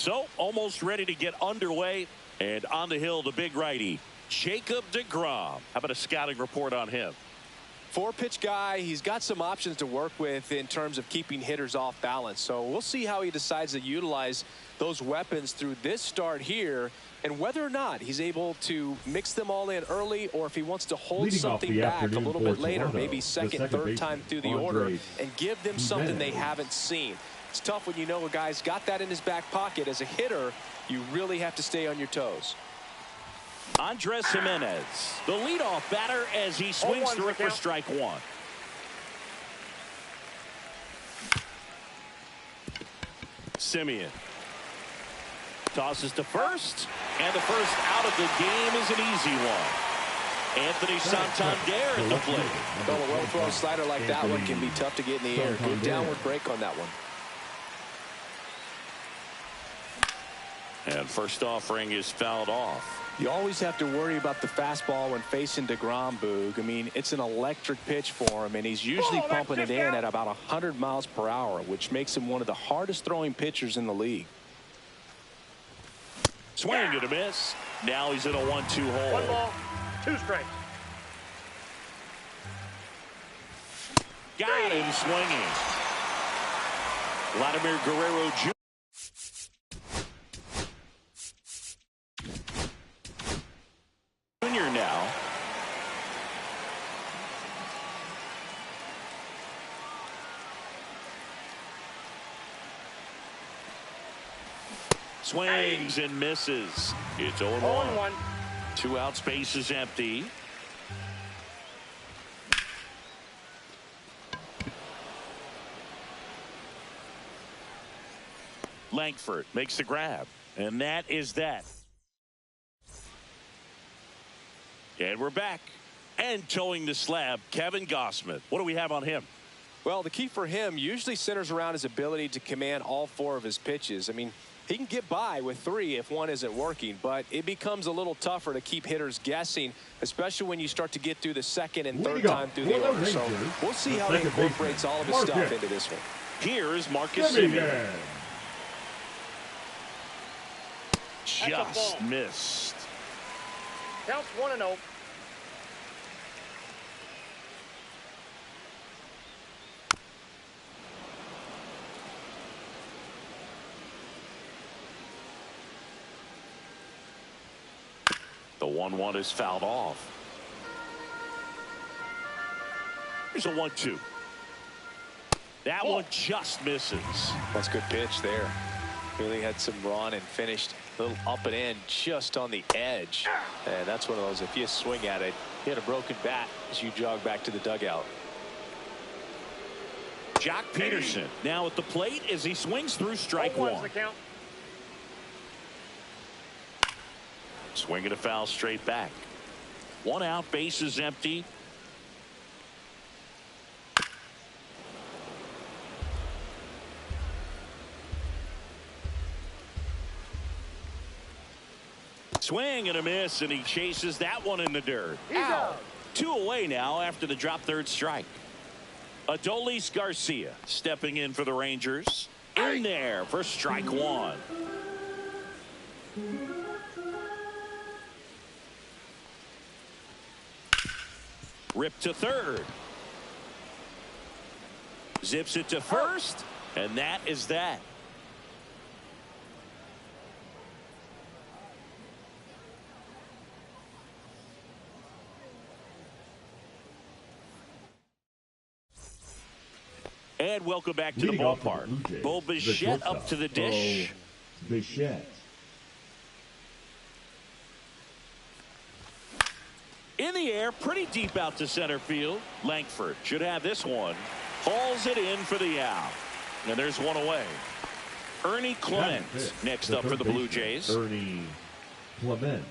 So almost ready to get underway. And on the hill, the big righty, Jacob deGrom. How about a scouting report on him? 4-pitch guy. He's got some options to work with in terms of keeping hitters off balance. So we'll see how he decides to utilize those weapons through this start here, and whether or not he's able to mix them all in early, or if he wants to hold something back a little bit later, maybe second, third time through the order, and give them something they haven't seen. It's tough when you know a guy's got that in his back pocket. As a hitter, you really have to stay on your toes. Andres Gimenez, the leadoff batter, as he swings through it for strike one. Simeon tosses to first, and the first out of the game is an easy one. Anthony Santander at the plate. Well, a well-thrown slider like that one can be tough to get in the air. Good downward break on that one. And first offering is fouled off. You always have to worry about the fastball when facing deGrom, Boog. I mean, it's an electric pitch for him, and he's usually pumping it in at about 100 miles per hour, which makes him one of the hardest throwing pitchers in the league. Swing and a miss. Now he's in a 1-2 hole. 1 ball, 2 strikes. Got him swinging. Vladimir Guerrero Jr. now. Swings and misses. It's 0-1. 2 outs, base is empty. Langford makes the grab, and that is that. And we're back. And towing the slab, Kevin Gausman. What do we have on him? Well, the key for him usually centers around his ability to command all 4 of his pitches. I mean, he can get by with 3 if one isn't working, but it becomes a little tougher to keep hitters guessing, especially when you start to get through the second and third time through the order. So we'll see how he incorporates all of his stuff into this one. Here is Marcus Simeon. Just missed. Counts 1-0. The 1-1 is fouled off. Here's a 1-2. That one just misses. That's a good pitch there. Really had some run and finished a little up and in just on the edge. And that's one of those, if you swing at it, you hit a broken bat as you jog back to the dugout. Jock Peterson now at the plate as he swings through strike one. The count. Swinging a foul straight back. 1 out, base is empty. Swing and a miss, and he chases that one in the dirt. Out. 2 away now after the drop third strike. Adolis Garcia stepping in for the Rangers. In there for strike 1. Rip to third. Zips it to first, and that is that. And welcome back to the ballpark. Bo Bichette up to the dish. Bichette. In the air, pretty deep out to center field. Langford should have this one. Hauls it in for the out. And there's one away. Ernie Clement next up for the Blue Jays. Ernie Clement.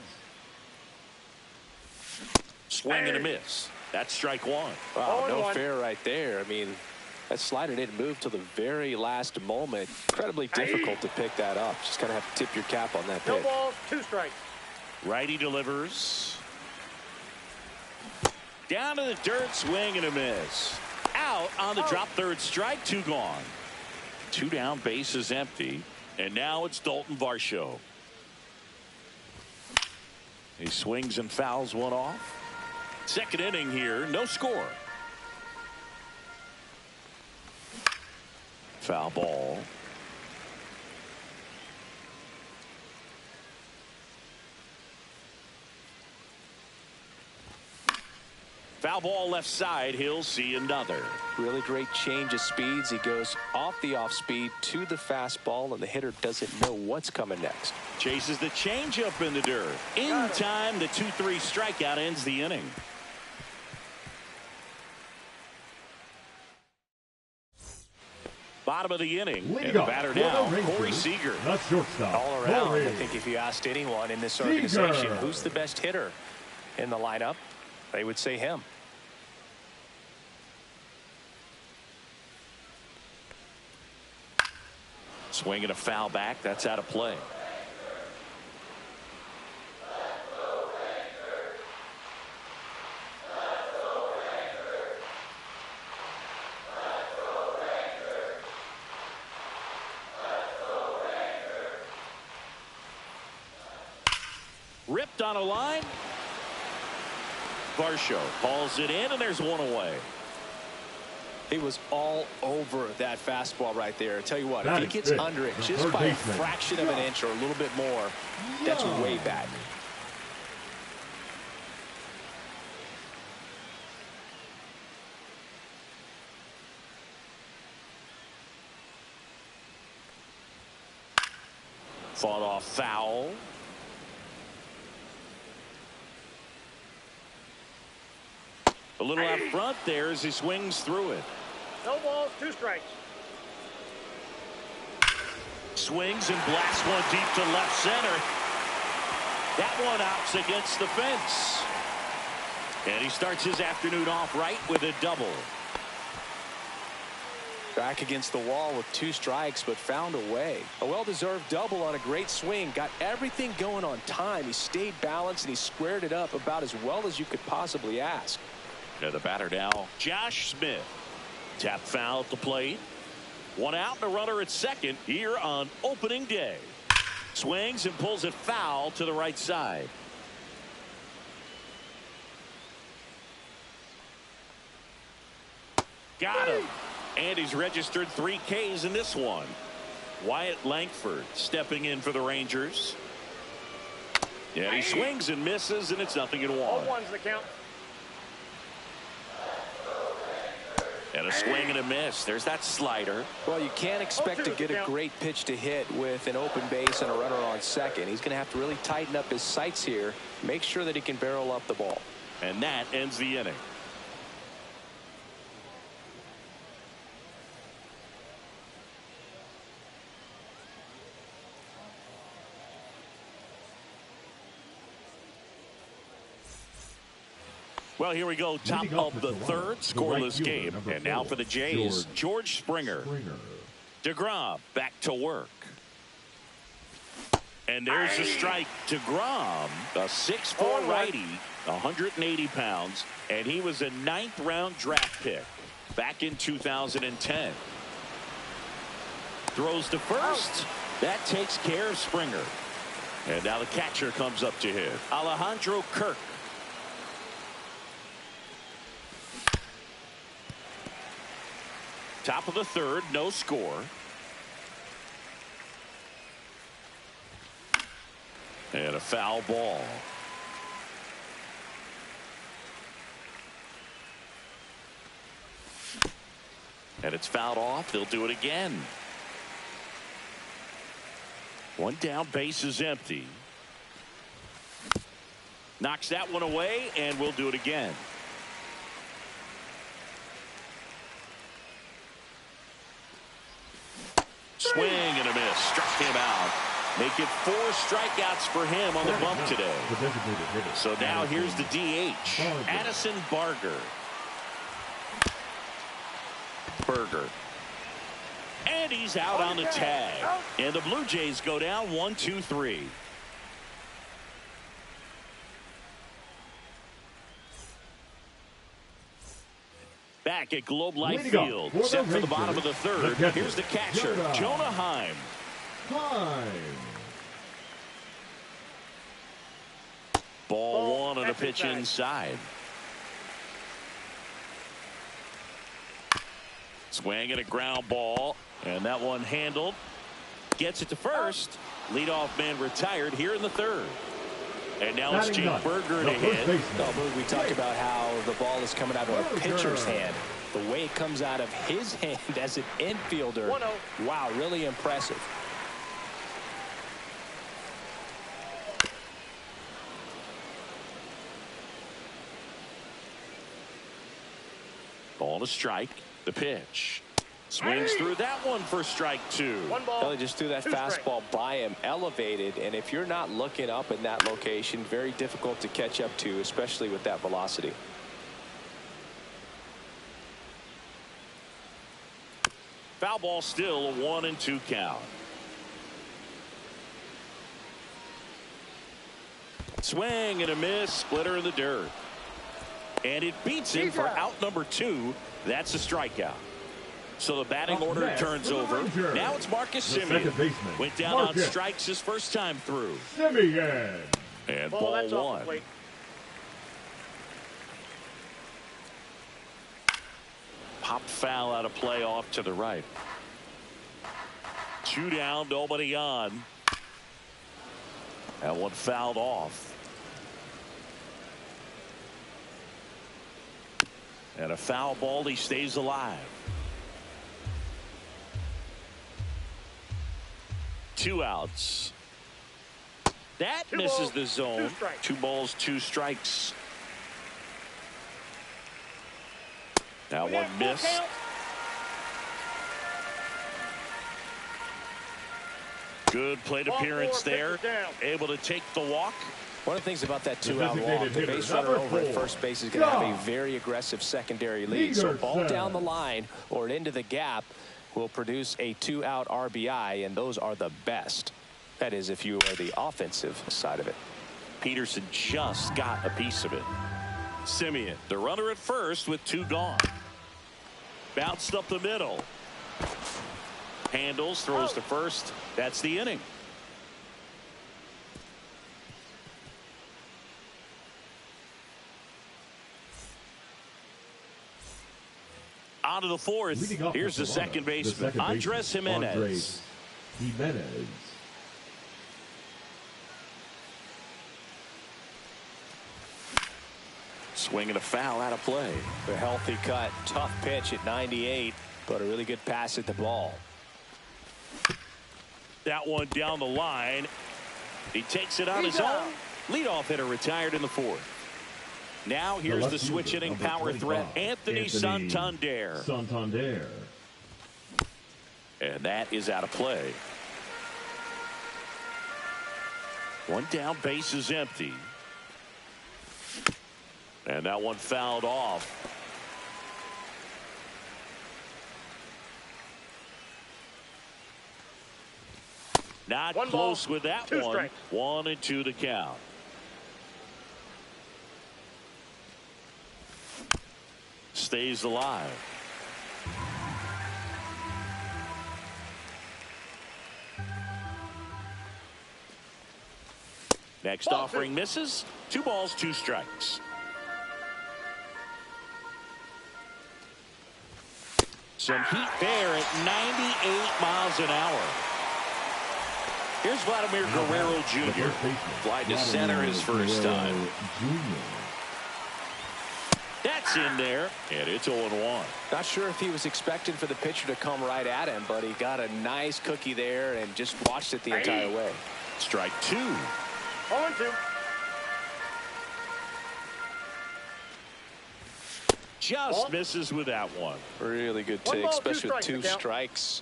Swing and a miss. That's strike 1. Wow, no fair right there. I mean, that slider didn't move till the very last moment. Incredibly difficult to pick that up. Just kind of have to tip your cap on that pitch. No balls, 2 strikes. Righty delivers. Down to the dirt, swing and a miss. Out on the drop third strike, 2 gone. 2 down, base is empty. And now it's Dalton Varsho. He swings and fouls one off. Second inning here, no score. Foul ball. Foul ball left side. He'll see another. Really great change of speeds. He goes off the off speed to the fastball, and the hitter doesn't know what's coming next. Chases the changeup in the dirt. In time, the 2-3 strikeout ends the inning. Bottom of the inning, and the batter now, Corey Seager. The shortstop. All around, I think if you asked anyone in this organization who's the best hitter in the lineup, they would say him. Swinging a foul back. That's out of play. Ripped on a line. Varsho hauls it in, and there's one away. He was all over that fastball right there. I tell you what, if he gets under it just by a fraction of an inch or a little bit more, that's way bad. Fought off foul. A little out front there as he swings through it. No balls, 2 strikes. Swings and blasts one deep to left center. That one out's against the fence. And he starts his afternoon off right with a double. Back against the wall with 2 strikes, but found a way. A well-deserved double on a great swing. Got everything going on time. He stayed balanced, and he squared it up about as well as you could possibly ask. Now the batter now, Josh Smith. Tap foul at the plate. One out and a runner at second here on opening day. Swings and pulls it foul to the right side. Got him. And he's registered 3 Ks in this one. Wyatt Langford stepping in for the Rangers. Yeah, he swings and misses, and it's 0-1. All ones the count. And a swing and a miss. There's that slider. Well, you can't expect to get a great pitch to hit with an open base and a runner on second. He's going to have to really tighten up his sights here. Make sure that he can barrel up the ball. And that ends the inning. Well, here we go. Top of the third, scoreless game. And now for the Jays, George Springer. DeGrom back to work. And there's a strike. DeGrom, a 6'4" righty, 180 pounds, and he was a 9th-round draft pick back in 2010. Throws to first. That takes care of Springer. And now the catcher comes up to hit. Alejandro Kirk. Top of the third, no score. And a foul ball. And it's fouled off. They'll do it again. One down, base is empty. Knocks that one away, and we'll do it again. Swing and a miss. Struck him out. Make it 4 strikeouts for him on the bump today. So now here's the DH. Addison Barger. And he's out on the tag. And the Blue Jays go down 1-2-3. Back at Globe Life Field, set for the bottom of the third. Here's the catcher, Jonah Heim. Time. Ball one on a That's pitch inside. Swing and a ground ball, and that one handled. Gets it to first. Leadoff man retired here in the third. And now it's Jake Burger to hit. We talk about how the ball is coming out of a pitcher's hand. The way it comes out of his hand as an infielder. 1-0. Wow, really impressive. Ball to strike. The pitch. Swings through that one for strike two. 1 ball. Well, he just threw that 2 strikes. fastball by him, elevated, and if you're not looking up in that location, very difficult to catch up to, especially with that velocity. Foul ball, still a 1-2 count. Swing and a miss. Splitter in the dirt. And it beats him for out number 2. That's a strikeout. So the batting order turns over. Now it's Marcus Semien. Went down on strikes his first time through. Semien. And Ball, ball that's off one. the plate. Pop foul out of play off to the right. 2 down, nobody on. That one fouled off. And a foul ball, he stays alive. 2 outs. That 2 misses balls, the 2 zone. strikes. 2 balls, 2 strikes. That We one got full missed. count. Good plate Ball appearance 4, there. pitcher down. Able to take the walk. One of the things about that 2-out designated walk, the hitter, base runner number over at 4, first base is going to have a John very aggressive secondary lead. So ball Peterson. down the line or into the gap will produce a 2-out RBI, and those are the best. That is, if you are the offensive side of it. Peterson just got a piece of it. Semien, the runner at first with 2 gone. Bounced up the middle. Handles, throws to first. That's the inning. On to the fourth. Leading off Here's the Toronto, second baseman, Andres Jimenez. Andres Jimenez. Swinging a foul out of play. A healthy cut, tough pitch at 98, but a really good pass at the ball. That one down the line. He takes it on his own. Leadoff hitter retired in the fourth. Now here's the left switch fielder, hitting number power 25, threat, Anthony Santander. Santander. And that is out of play. 1 down, base is empty. And that one fouled off. Not 1 close ball, with that 2 one. strikes. 1-2 to count. Stays alive. Next Ball offering 2. misses. 2 balls, 2 strikes. Some heat there at 98 miles an hour. Here's Vladimir Guerrero Jr. Fly to center his first time. That's in there, and it's 0-1. Not sure if he was expecting for the pitcher to come right at him, but he got a nice cookie there and just watched it the entire way. Strike 2. 0-2. Just Ball. misses with that one. Really good 1 take, ball, 2 especially with strikes 2 to count. strikes.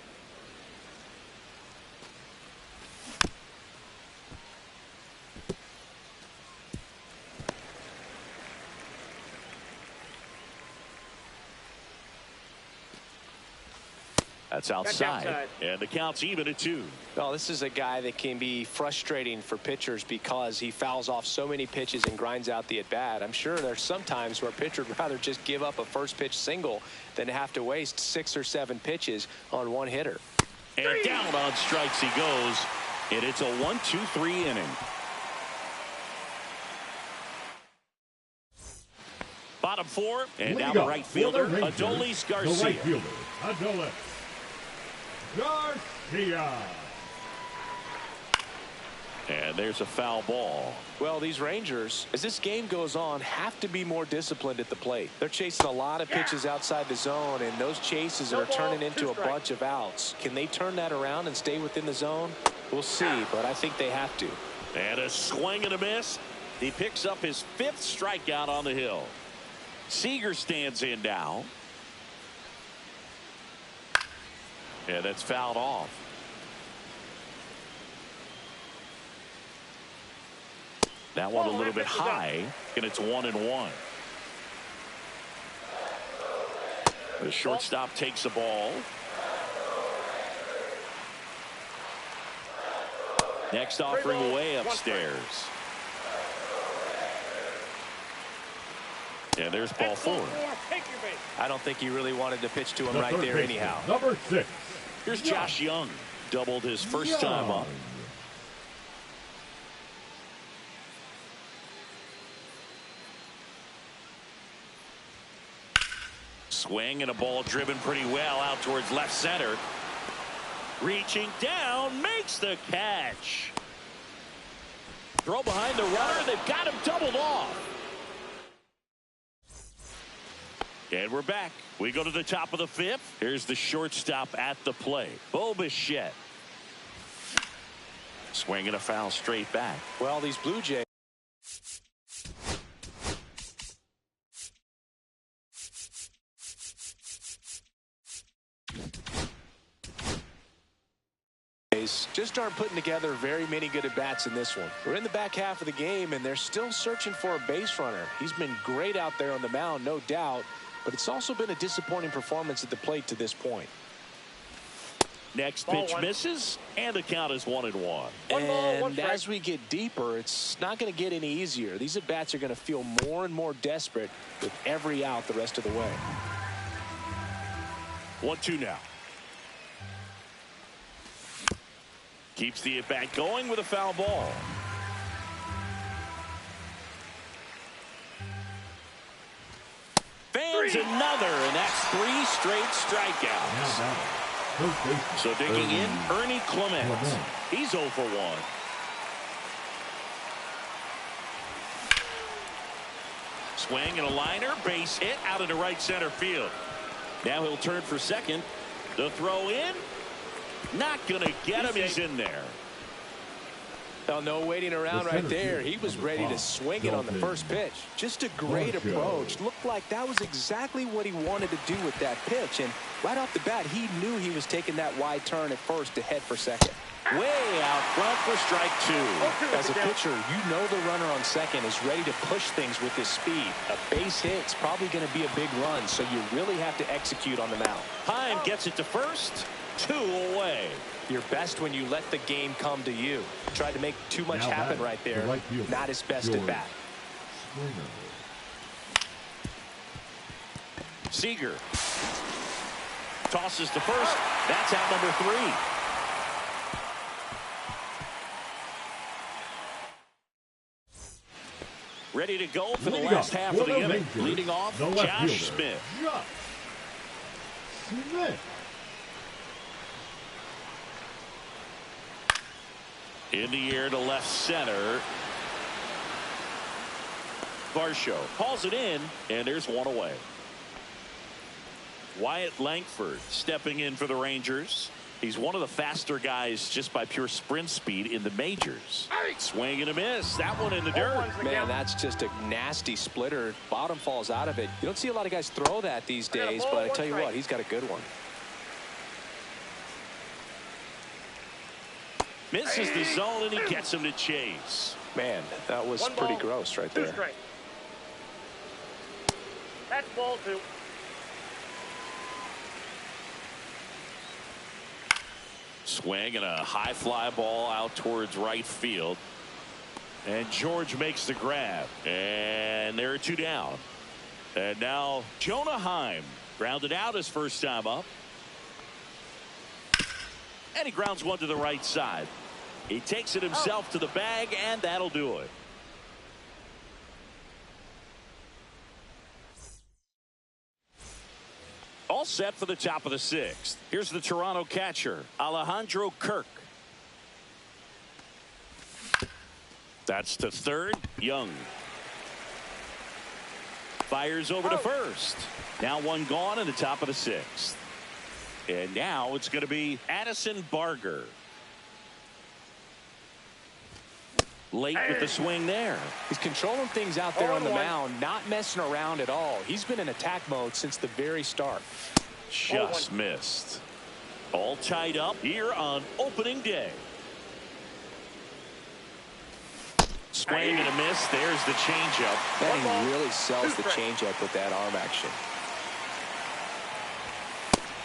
That's outside. outside. And the count's even at 2. Well, this is a guy that can be frustrating for pitchers because he fouls off so many pitches and grinds out the at-bat. I'm sure there's some times where a pitcher would rather just give up a first pitch single than have to waste 6 or 7 pitches on one hitter. And down on strikes he goes. And it's a 1-2-3 inning. Bottom four, and now the right fielder, Adolis Garcia. The right fielder, Adolis Garcia. And there's a foul ball. Well, these Rangers, as this game goes on, have to be more disciplined at the plate. They're chasing a lot of pitches outside the zone, and those chases are turning into a bunch of outs. Can they turn that around and stay within the zone? We'll see, but I think they have to. And a swing and a miss. He picks up his 5th strikeout on the hill. Seager stands in now. Yeah, that's fouled off. That one a little bit high, and it's 1-1. The shortstop takes the ball. Next offering away upstairs. And there's ball 4. I don't think he really wanted to pitch to him right there anyhow. Number 6. Here's Josh Young. Doubled his first time up. Swing and a ball driven pretty well out towards left center. Reaching down, makes the catch. Throw behind the runner. They've got him doubled off. And we're back. We go to the top of the 5th. Here's the shortstop at the plate, Bo Bichette. Swing and a foul straight back. Well, these Blue Jays. Just aren't putting together very many good at-bats in this one. We're in the back half of the game, and they're still searching for a base runner. He's been great out there on the mound, no doubt, but it's also been a disappointing performance at the plate to this point. Next pitch misses, and the count is 1-1. And as we get deeper, it's not going to get any easier. These at-bats are going to feel more and more desperate with every out the rest of the way. 1-2 now. Keeps the at-bat going with a foul ball. Fans another, and that's 3 straight strikeouts. So digging in, Ernie Clement. He's 0 for 1. Swing and a liner, base hit out into right center field. Now he'll turn for second. The throw in. Not going to get him. He's in there. Oh, no waiting around right there. He was ready to swing it on the first pitch. Just a great approach. Looked like that was exactly what he wanted to do with that pitch. And right off the bat, he knew he was taking that wide turn at first to head for second. Way out front for strike 2. As a pitcher, you know the runner on second is ready to push things with his speed. A base hit's probably going to be a big run, so you really have to execute on the mound. Heim gets it to first. 2 away. You're best when you let the game come to you. Tried to make too much happen right there. Not his best at bat. Seager tosses to first. That's out number 3. Ready to go for the last half of the inning. Leading off, Josh Smith. In the air to left center. Varsho calls it in, and there's 1 away. Wyatt Langford stepping in for the Rangers. He's one of the faster guys just by pure sprint speed in the majors. Swing and a miss. That one in the dirt. Man, that's just a nasty splitter. Bottom falls out of it. You don't see a lot of guys throw that these days, but I tell you what, he's got a good one. Misses the zone, and he gets him to chase. Man, that was pretty gross right there. That's ball 2. Swing and a high fly ball out towards right field. And George makes the grab. And there are 2 down. And now Jonah Heim grounded out his first time up. And he grounds one to the right side. He takes it himself to the bag, and that'll do it. All set for the top of the sixth. Here's the Toronto catcher, Alejandro Kirk. That's to third. Young fires over to first. Now one gone in the top of the sixth. And now it's going to be Addison Barger. Late with the swing there. He's controlling things out there on the mound, not messing around at all. He's been in attack mode since the very start. Just missed. All tied up here on opening day. Swing and a miss. There's the changeup. And he really sells the changeup with that arm action.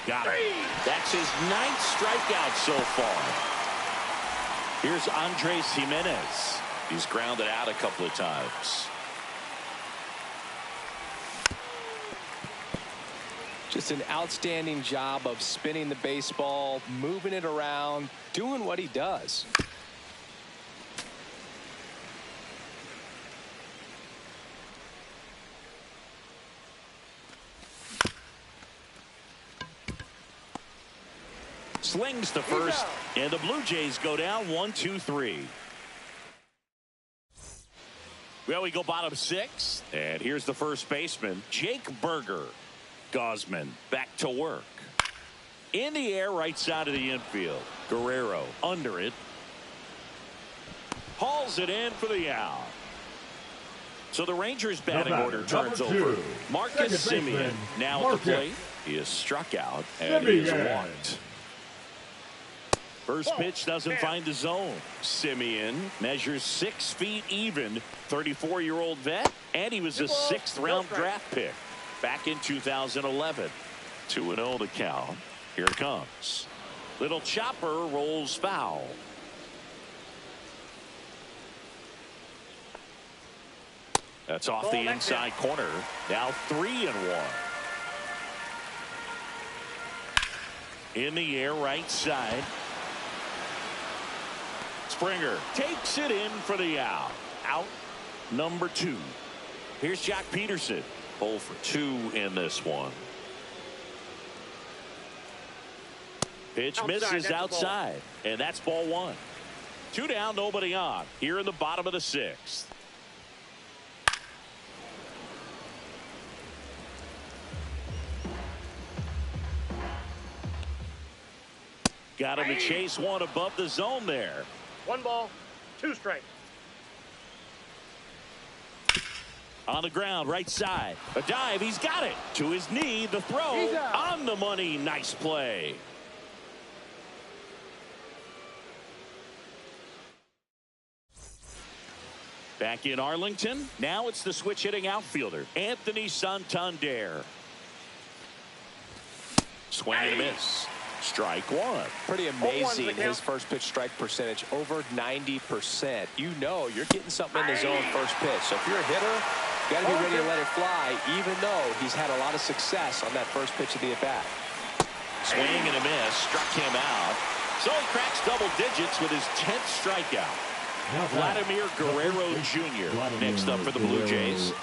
Got it. That's his 9th strikeout so far. Here's Andres Gimenez. He's grounded out a couple of times. Just an outstanding job of spinning the baseball, moving it around, doing what he does. Slings to first, and the Blue Jays go down 1-2-3. Well, we go bottom 6, and here's the first baseman, Jake Burger. Gausman back to work. In the air, right side of the infield. Guerrero under it. Hauls it in for the out. So the Rangers batting order turns over. Marcus Semien now at the plate. He is struck out, and he is walked. First pitch doesn't find the zone. Semien measures 6 feet even. 34-year-old vet, and he was a 6th-round draft pick back in 2011. 2-0 the count. Here it comes. Little chopper rolls foul. That's off the inside corner. Now 3-1. In the air, right side. Springer takes it in for the out. Out number 2. Here's Jock Peterson. 0 for 2 in this one. Pitch misses outside, and that's ball 1. 2 down, nobody on. Here in the bottom of the 6th. Got him to chase one above the zone there. 1 ball, 2 strikes. On the ground, right side. A dive, he's got it. To his knee, the throw on the money. Nice play. Back in Arlington. Now it's the switch hitting outfielder, Anthony Santander. Swing and a miss. Strike 1. Pretty amazing, his first pitch strike percentage, over 90%. You know you're getting something in the zone first pitch. So if you're a hitter, you got to be ready to let it fly, even though he's had a lot of success on that first pitch of the at-bat. Swing and a miss. Struck him out. So he cracks double digits with his 10th strikeout. Vladimir Guerrero Jr. next up for the Blue Jays.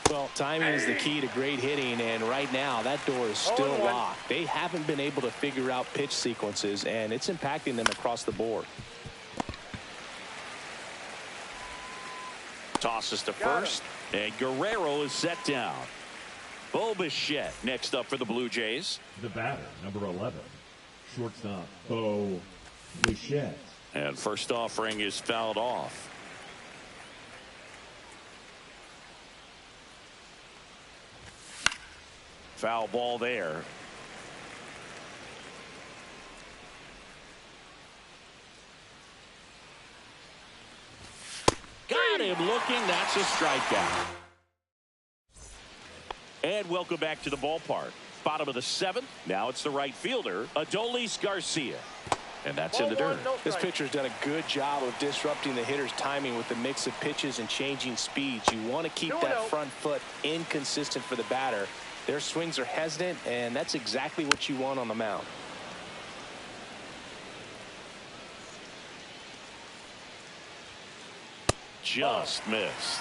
Well, timing is the key to great hitting, and right now that door is still locked. They haven't been able to figure out pitch sequences, and it's impacting them across the board. Tosses to first, and Guerrero is set down. Bo Bichette next up for the Blue Jays. The batter, number 11, shortstop Bo Bichette. And first offering is fouled off. Foul ball there. Got him looking. That's a strikeout. And welcome back to the ballpark. Bottom of the 7th. Now it's the right fielder, Adolis Garcia. And that's in the dirt. This pitcher's done a good job of disrupting the hitter's timing with the mix of pitches and changing speeds. You want to keep that front foot inconsistent for the batter. Their swings are hesitant, and that's exactly what you want on the mound. Just missed.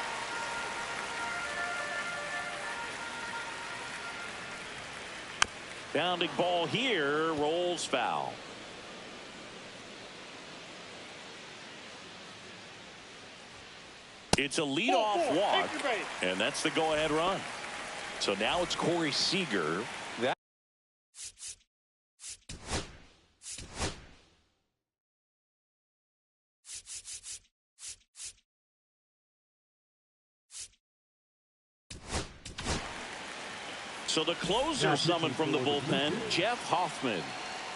Bounding ball here, rolls foul. It's a leadoff walk, and that's the go-ahead run. So now it's Corey Seager. So the closer summoned from the bullpen, Jeff Hoffman.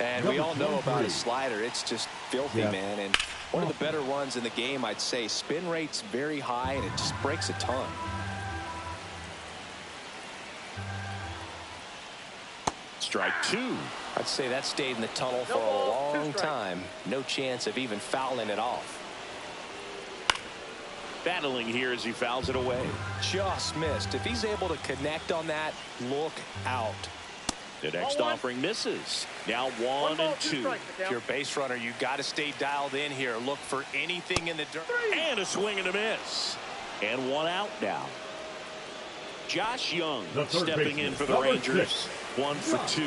And we all know about his slider. It's just filthy, man. And one of the better ones in the game, I'd say. Spin rate's very high, and it just breaks a ton. Strike two. I'd say that stayed in the tunnel for a long time. No chance of even fouling it off. Battling here as he fouls it away. Just missed. If he's able to connect on that, look out. The next offering misses. Now 1-2. If you're a base runner, you got to stay dialed in here. Look for anything in the dirt. And a swing and a miss. And one out now. Josh Young stepping in for the Rangers. 1 for 2.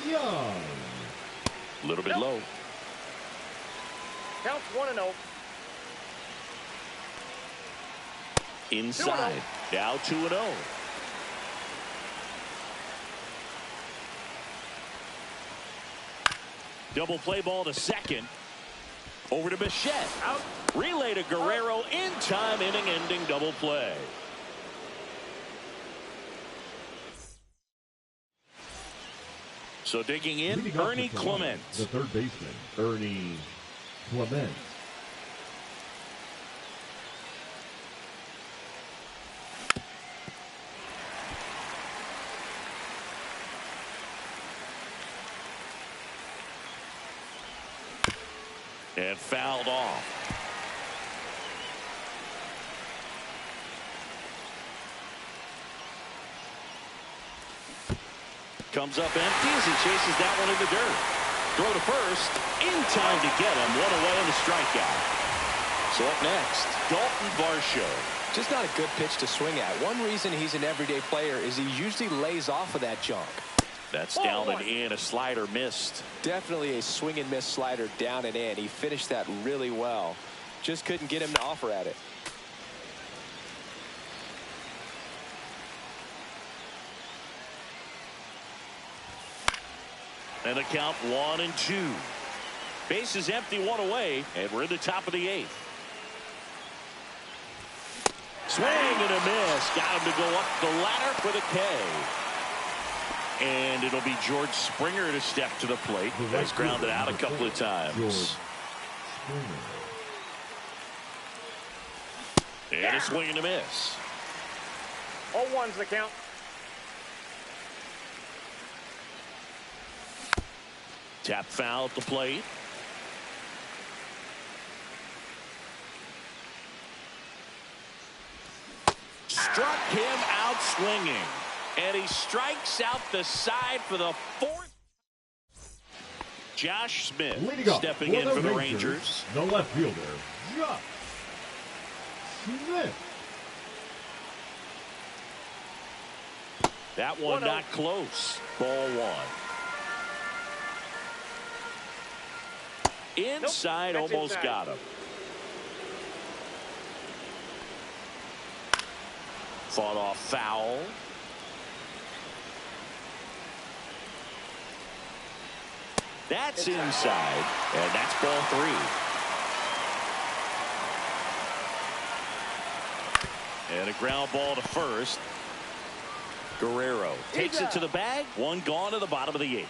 Young. A little bit low. Counts 1-0. Inside. Now 2-0. Double play ball to second. Over to Bichette. Out. Relay to Guerrero. In time, inning-ending double play. So digging in, Ernie Clement. The third baseman, Ernie Clement. And fouled off. Comes up empty as he chases that one in the dirt. Throw to first. In time to get him. One away on the strikeout. So up next, Dalton Varsho. Just not a good pitch to swing at. One reason he's an everyday player is he usually lays off of that junk. That's down and in. A slider missed. Definitely a swing and miss slider down and in. He finished that really well. Just couldn't get him to offer at it. And a count 1-2. Base is empty, one away, and we're in the top of the 8th. Swing and a miss. Got him to go up the ladder for the K. And it'll be George Springer to step to the plate. He's grounded out a couple of times. And a swing and a miss. 0-1's the count. Tap foul at the plate. Struck him out swinging. And he strikes out the side for the 4th. Josh Smith stepping in for the Rangers. The left fielder, Josh Smith. That one not close. Ball 1. Inside, nope, almost inside. got him. Fought off foul. That's inside, and that's ball 3. And a ground ball to first. Guerrero takes it to the bag. One gone to the bottom of the 8th.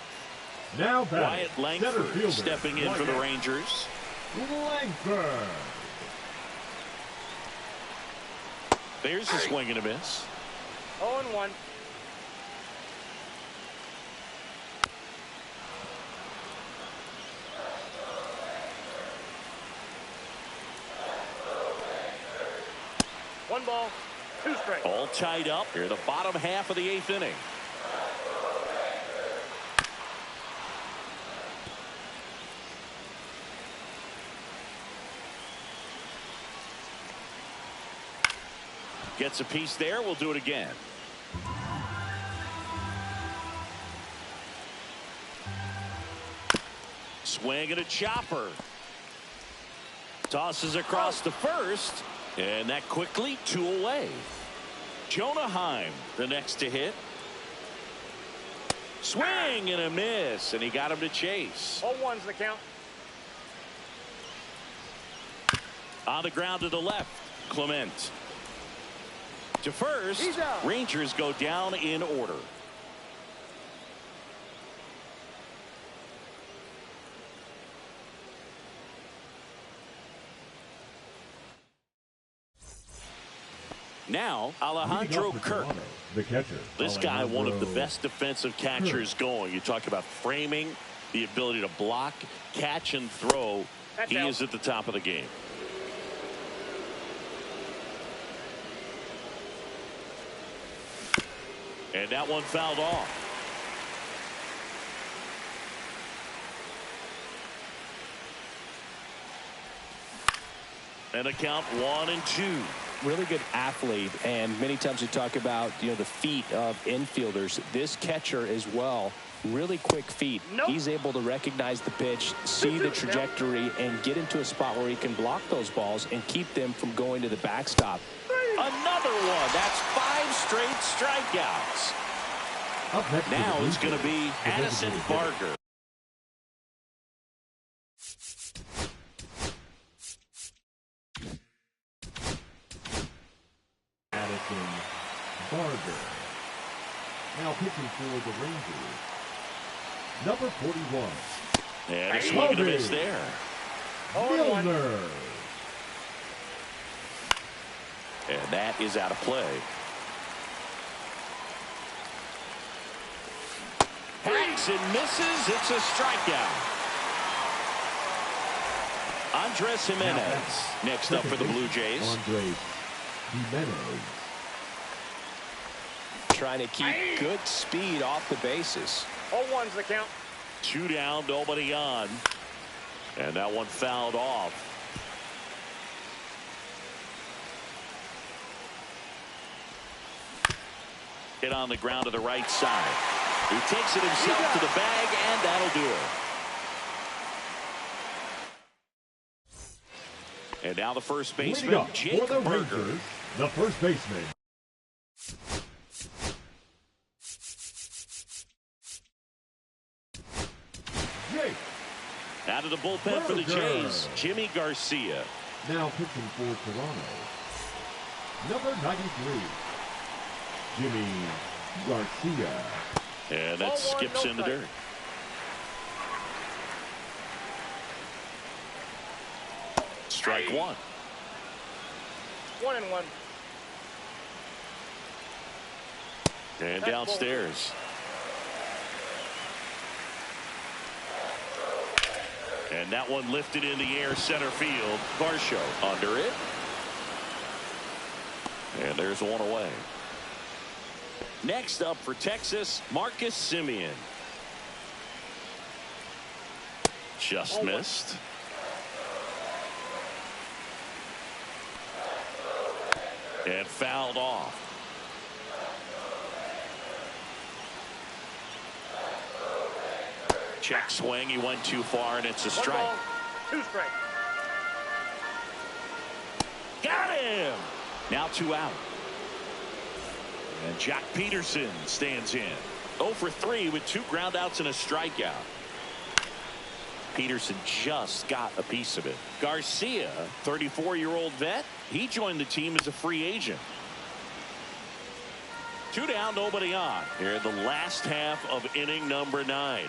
Now Wyatt Langford stepping in for the Rangers. Langford. There's a swing and a miss. 0-1. One ball, 2 straight. All tied up here, the bottom half of the 8th inning. Gets a piece there. We'll do it again. Swing and a chopper. Tosses across the first. And that quickly 2 away. Jonah Heim the next to hit. Swing and a miss. And he got him to chase. 0-1's the count. On the ground to the left. Clement. To first. He's out. Rangers go down in order. Now Alejandro Kirk, the catcher. this guy, one of the best defensive catchers going. You talk about framing, the ability to block, catch and throw. He is at the top of the game. And that one fouled off. And a count 1-2. Really good athlete, and many times we talk about the feet of infielders. This catcher as well, really quick feet. Nope. He's able to recognize the pitch, see the trajectory, and get into a spot where he can block those balls and keep them from going to the backstop. Another one. That's 5 straight strikeouts. Up next Now to the it's going to be the Addison designated Barger. Addison Barger. Now pitching for the Rangers, number 41. And a swing and a miss there. 0-1. Milner. And that is out of play. Hacks and misses. It's a strikeout. Andres Jimenez next up for the Blue Jays. Andres Jimenez. Trying to keep good speed off the bases. 0-1's the count. 2 down, nobody on. And that one fouled off. Hit on the ground to the right side. He takes it himself to the bag, and that'll do it. And now the first baseman, Leading up Jake for the Burger. Rangers, the first baseman. Jake. Out of the bullpen for the Burger. Jays, Jimmy Garcia. Now pitching for Toronto, number 93. Jimmy Garcia. And that 0-1, skips no in the strike. dirt. Strike 1. 1-1. And downstairs. And that one lifted in the air center field. Varsho under it. And there's one away. Next up for Texas, Marcus Semien. Just missed. And fouled off. Check swing. He went too far, and it's a 1 strike. ball, 2 strike. Got him. Now 2 out. And Jack Peterson stands in. 0 for 3 with 2 groundouts and a strikeout. Peterson just got a piece of it. Garcia, 34-year-old vet, he joined the team as a free agent. 2 down, nobody on. Here in the last half of inning number 9.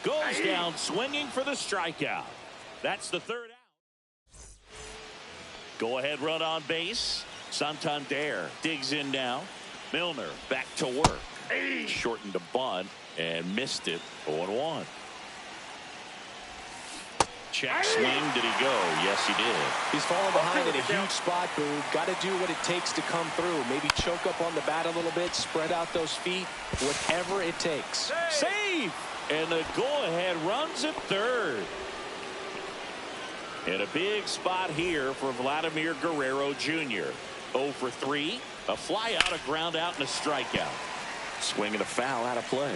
Goes down swinging for the strikeout. That's the 3rd out. Go ahead run on base. Santander digs in now. Milner back to work. Shortened a bunt and missed it. 0-1. Check swing. Did he go? Yes, he did. He's falling behind in a huge spot, Boog. Got to do what it takes to come through. Maybe choke up on the bat a little bit, spread out those feet, whatever it takes. Save! And the go-ahead runs at third. And a big spot here for Vladimir Guerrero Jr. 0 for 3. A fly out, a ground out, and a strikeout. Swing and a foul out of play.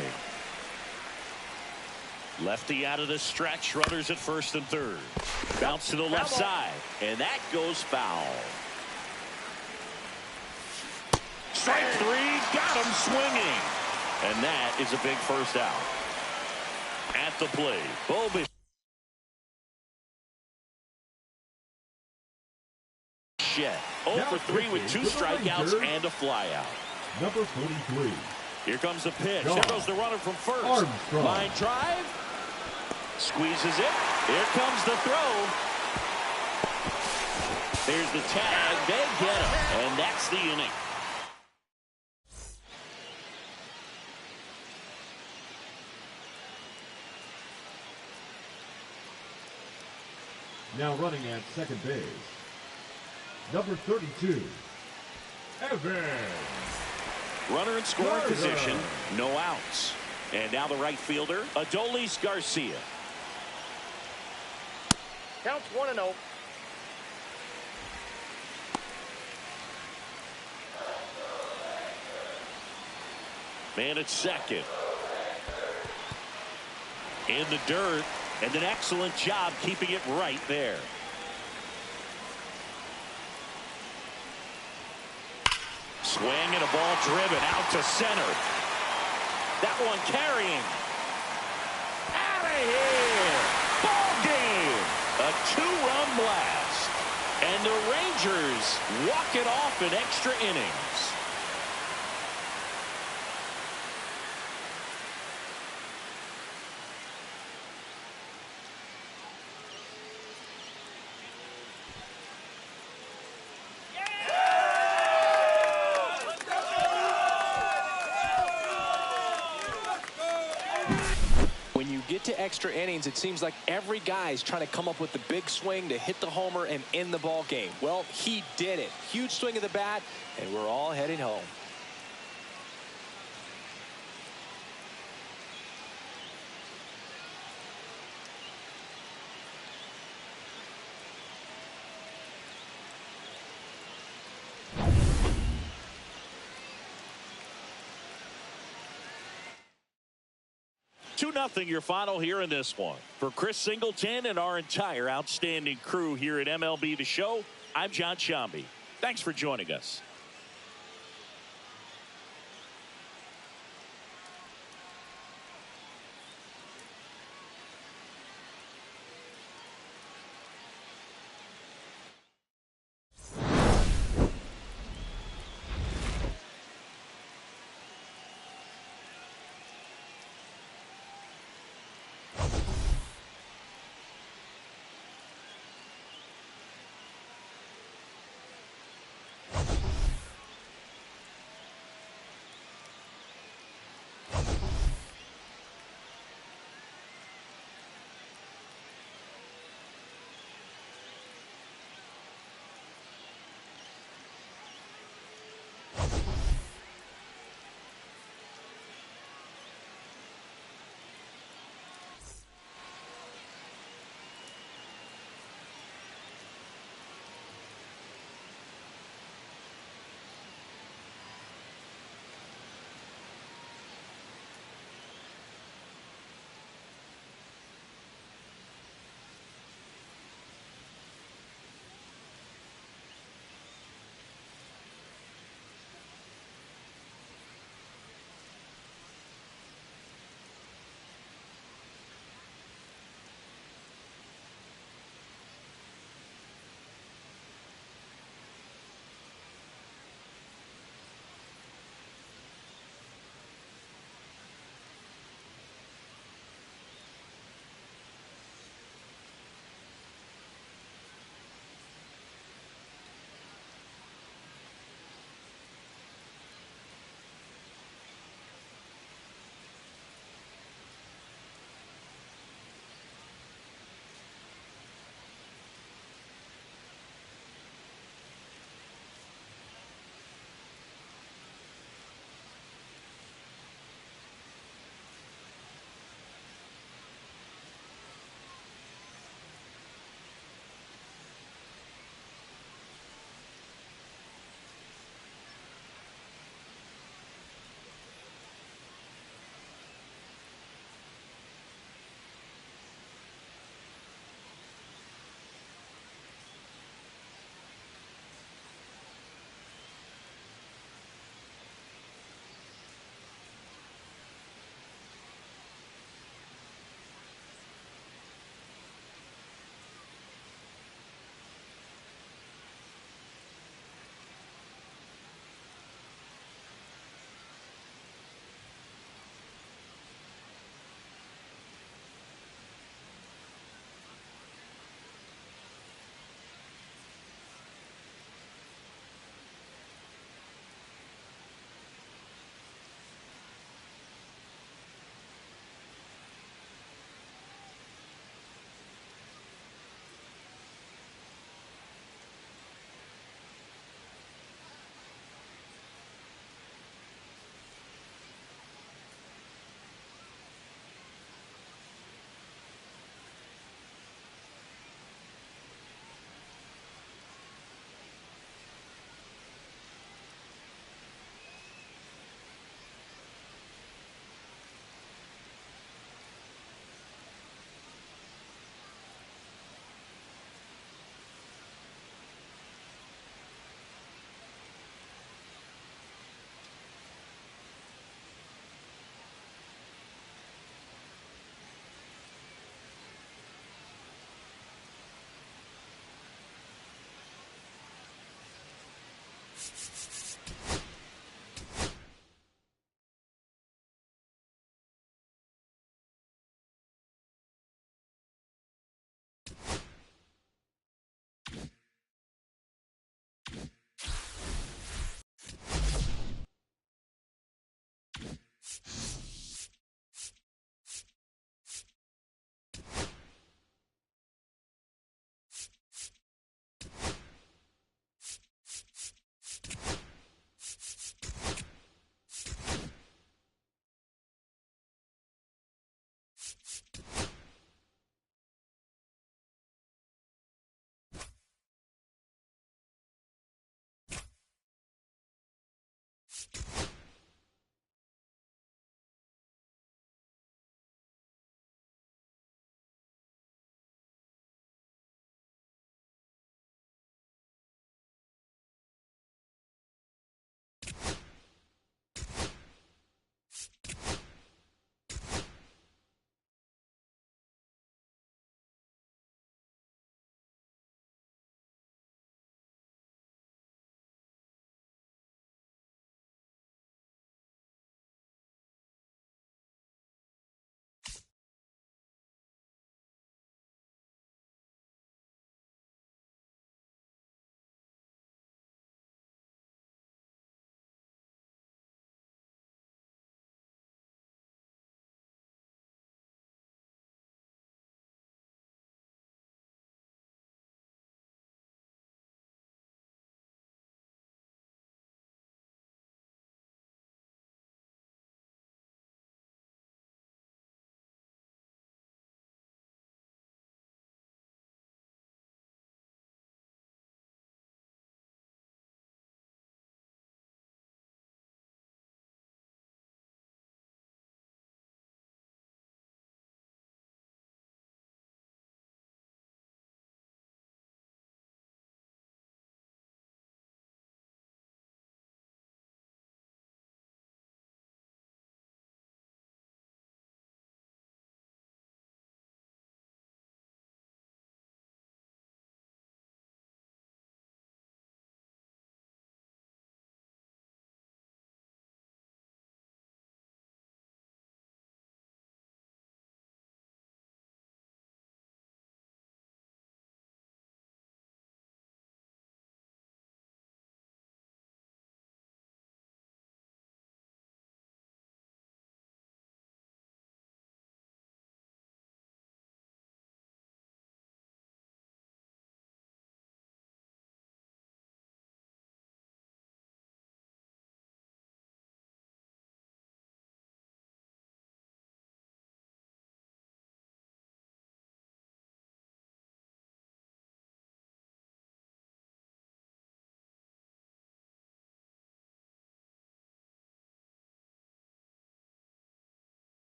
Lefty out of the stretch. Runners at first and third. Bounce to the left side. And that goes foul. Strike 3. Got him swinging. And that is a big first out. At the plate, Bo Bichette. 0 for 3 with 2 strikeouts and a flyout. Number 43. Here comes the pitch. Gone. There goes the runner from first. Armstrong. Line drive. Squeezes it. Here comes the throw. There's the tag. They get him. And that's the inning. Now running at second base. Number 32. Evans. Runner in scoring Garza. position. No outs. And now the right fielder, Adolis Garcia. Counts 1-0. Man at second. In the dirt. And an excellent job keeping it right there. Swing and a ball driven out to center. That one carrying. Out of here. Ball game. A 2-run blast. And the Rangers walk it off in extra innings. When you get to extra innings, it seems like every guy's trying to come up with the big swing to hit the homer and end the ball game. Well, he did it. Huge swing of the bat, and we're all heading home. Two 2-0 your final here in this one. For Chris Singleton and our entire outstanding crew here at MLB The Show, I'm John Sciambi. Thanks for joining us. You